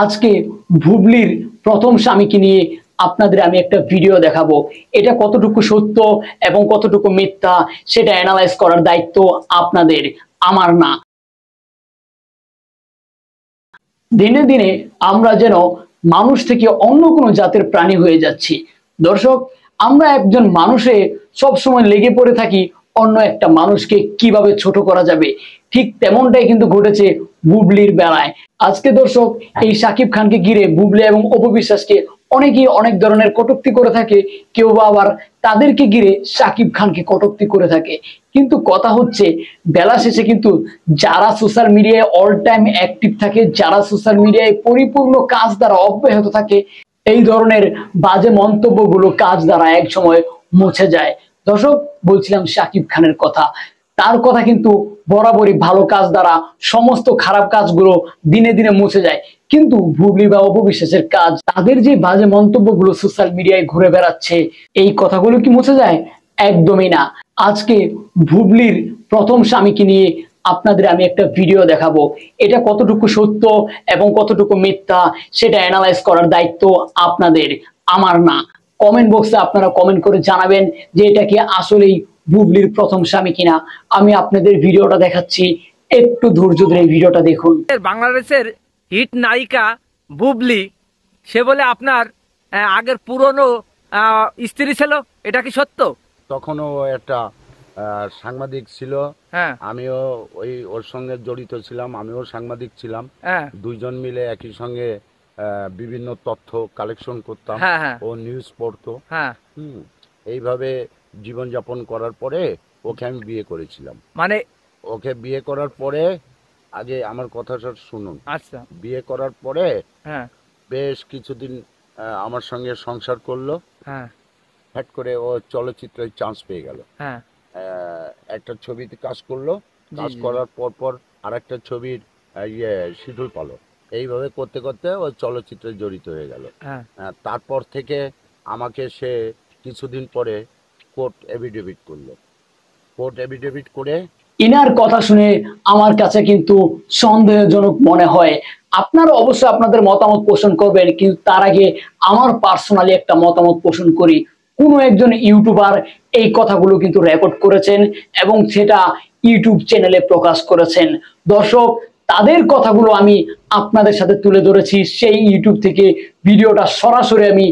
আজকে বুবলির প্রথম স্বামীকে নিয়ে আপনাদের আমি একটা ভিডিও দেখাবো। এটা কতটুকু সত্য এবং কতটুকু মিথ্যা সেটা অ্যানালাইজ করার দায়িত্ব আপনাদের, আমার না। দিনে দিনে আমরা যেন মানুষ থেকে অন্য কোনো জাতের প্রাণী হয়ে যাচ্ছি। দর্শক, আমরা একজন মানুষে সবসময় লেগে পড়ে থাকি অন্য একটা মানুষকে কিভাবে ছোট করা যাবে। ঠিক তেমনটাই কিন্তু ঘটেছে বুবলির বেলায়। আজকে দর্শক, এই শাকিব খানকে ঘিরে বুবলি এবং অপু বিশ্বাসকে অনেকেই অনেক ধরনের কটূক্তি করে থাকে, কেউ বা আবার তাদেরকে ঘিরে শাকিব খানকে কটূক্তি করে থাকে। কিন্তু কথা হচ্ছে, বেলা শেষে কিন্তু যারা সোশ্যাল মিডিয়ায় অল টাইম অ্যাক্টিভ থাকে, যারা সোশ্যাল মিডিয়ায় পরিপূর্ণ কাজ দ্বারা অব্যাহত থাকে, এই ধরনের বাজে মন্তব্যগুলো কাজ দ্বারা এক সময় মুছে যায়। দর্শক, বলছিলাম শাকিব খানের কথা। তার কথা কিন্তু বরাবরই ভালো কাজ দ্বারা সমস্ত খারাপ কাজগুলো দিনে দিনে মুছে যায়। কিন্তু বুবলি বা অপু বিশ্বাসের কাজ, তাদের যে বাজে মন্তব্যগুলো সোশ্যাল মিডিয়ায় ঘুরে বেড়াচ্ছে, এই কথাগুলো কি মুছে যায়? একদমই না। আজকে বুবলির প্রথম স্বামীকে নিয়ে আপনাদের আমি একটা ভিডিও দেখাবো। এটা কতটুকু সত্য এবং কতটুকু মিথ্যা সেটা অ্যানালাইজ করার দায়িত্ব আপনাদের, আমার না। কমেন্ট বক্সে আপনারা কমেন্ট করে জানাবেন যে এটা কি আসলেই বুবলির প্রথম স্বামী কিনা। আমি আপনাদের ভিডিওটা দেখাচ্ছি, একটু ধৈর্য ধরে ভিডিওটা দেখুন। বাংলাদেশের হিট নায়িকা বুবলি, সে বলে আপনার আগের পুরনো স্ত্রী ছিল, এটা কি সত্য? তখনও একটা সাংবাদিক ছিল, আমিও ওর সঙ্গে জড়িত ছিলাম, আমিও সাংবাদিক ছিলাম। দুইজন মিলে একই সঙ্গে বিভিন্ন তথ্য কালেকশন করতাম, ও নিউজ পড়তো। এইভাবে জীবনযাপন করার পরে ওকে আমি বিয়ে করেছিলাম। মানে ওকে বিয়ে করার পরে, আগে আমার কথাটা শুনুন। আচ্ছা। বিয়ে করার পরে বেশ কিছুদিন আমার সঙ্গে সংসার করলো। হ্যাট করে ও চলচ্চিত্রে চান্স পেয়ে গেল। একটা ছবিতে কাজ করলো, কাজ করার পর আর একটা ছবির শিডিউল পালো। এইভাবে করতে করতে ও চলচ্চিত্রে জড়িত হয়ে গেল। তারপর থেকে আমাকে সে কিছুদিন পরে কোর্ট এফিডেভিট করলো। কোর্ট এফিডেভিট করে, ইনার কথা শুনে আমার কাছে কিন্তু সন্দেহজনক মনে হয়। আপনারা অবশ্যই আপনাদের মতামত পোষণ করবেন, কিন্তু তার আগে আমার পার্সোনালি একটা মতামত পোষণ করি। কোনো একজন ইউটিউবার এই কথাগুলো কিন্তু রেকর্ড করেছেন এবং সেটা ইউটিউব চ্যানেলে প্রকাশ করেছেন। দর্শক, তাদের কথাগুলো আমি আপনাদের সাথে তুলে ধরেছি। সেই ইউটিউব থেকে ভিডিওটা সরাসরি আমি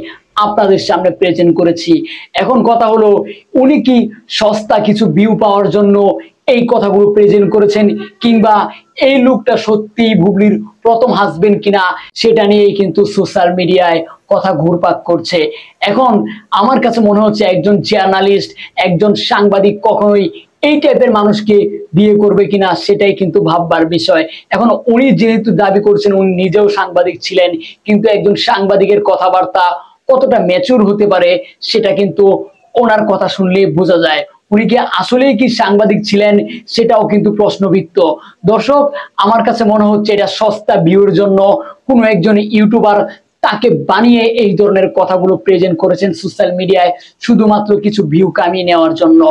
আপনাদের সামনে প্রেজেন্ট করেছি। এখন কথা হলো, উনি কি সস্তা কিছু ভিউ পাওয়ার জন্য এই কথাগুলো প্রেজেন্ট করেছেন, কিংবা এই লোকটা সত্যি বুবলির প্রথম হাজবেন্ড কিনা, সেটা নিয়েই কিন্তু সোশ্যাল মিডিয়ায় কথা ঘুরপাক করছে। এখন আমার কাছে মনে হচ্ছে একজন জার্নালিস্ট, একজন সাংবাদিক কখনোই এই টাইপের মানুষকে বিয়ে করবে কিনা সেটাই কিন্তু ভাববার বিষয়। এখন উনি যেহেতু দাবি করছেন উনি নিজেও সাংবাদিক ছিলেন, কিন্তু একজন সাংবাদিকের কথাবার্তা কতটা ম্যাচিউর হতে পারে সেটা কিন্তু ওনার কথা শুনলে বোঝা যায়। উনি কি আসলেই কি সাংবাদিক ছিলেন সেটাও কিন্তু প্রশ্নবিদ্ধ। দর্শক, আমার কাছে মনে হচ্ছে এটা সস্তা ভিউর জন্য কোনো একজন ইউটিউবার তাকে বানিয়ে এই ধরনের কথাগুলো প্রেজেন্ট করেছেন সোশ্যাল মিডিয়ায়, শুধুমাত্র কিছু ভিউ কামিয়ে নেওয়ার জন্য।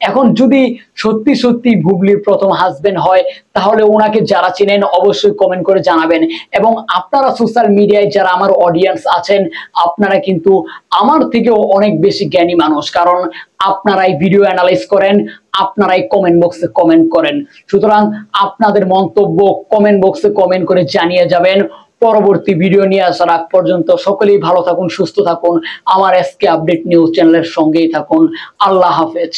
এখন যদি সত্যি সত্যি বুবলির প্রথম হাজবেন্ড হয়, তাহলে ওনাকে যারা চেনেন অবশ্যই কমেন্ট করে জানাবেন। এবং আপনারা সোশ্যাল মিডিয়ায় যারা আমার অডিয়েন্স আছেন, আপনারা কিন্তু আমার থেকেও অনেক বেশি জ্ঞানী মানুষ, কারণ আপনারাই ভিডিও অ্যানালাইজ করেন, আপনারাই কমেন্ট বক্সে কমেন্ট করেন। সুতরাং আপনাদের মন্তব্য কমেন্ট বক্সে কমেন্ট করে জানিয়ে যাবেন। পরবর্তী ভিডিও নিয়ে আসার আগ পর্যন্ত সকলেই ভালো থাকুন, সুস্থ থাকুন, আমার এসকে আপডেট নিউজ চ্যানেলের সঙ্গেই থাকুন। আল্লাহ হাফেজ।